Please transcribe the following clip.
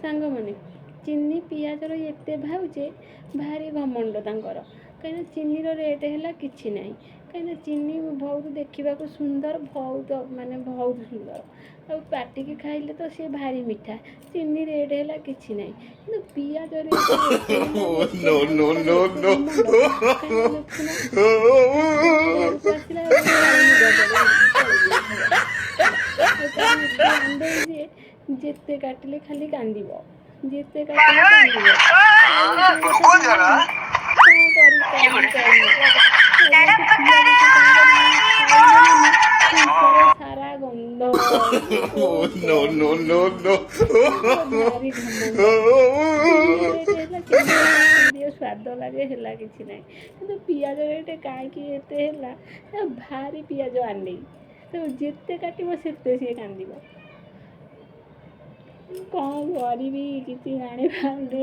ସାଙ୍ଗମାନେ ଚିନି ପିଆଜର ଏତେ ଭାଉଛେ ଭାରି ଘମଣ୍ଡ ତାଙ୍କର। କାହିଁକିନା ଚିନିର ରେଟ୍ ହେଲା କିଛି ନାହିଁ। କାହିଁକିନା ଚିନି ବହୁତ ଦେଖିବାକୁ ସୁନ୍ଦର, ବହୁତ ସୁନ୍ଦର, ଆଉ ପାଟିକି ଖାଇଲେ ତ ସିଏ ଭାରି ମିଠା। ଚିନି ରେଟ୍ ହେଲା କିଛି ନାହିଁ, କିନ୍ତୁ ପିଆଜ ରେଟ୍ ଏତେ No, no, no, no. ଘରକୁ ଆସିଲା ଯେତେ କାଟିଲେ ଖାଲି କାନ୍ଦିବ, ଯେତେ କାଟିଲେ କାନ୍ଦିବ। ସାରା ଗନ୍ଧ No, no, no, no. ଭାରି ଘମଣ୍ଡ। ସ୍ୱାଦ ଲାଗେ ହେଲା କିଛି ନାହିଁ, କିନ୍ତୁ ପିଆଜ ରେଟ୍ କାହିଁକି ଏତେ ହେଲା? ଭାରି ପିଆଜ ଆନେଇ, ଯେତେ କାଟିବ ସେତେ ସିଏ କାନ୍ଦିବ। କ'ଣ କରିବି କିଛି ଜାଣିପାରୁନି।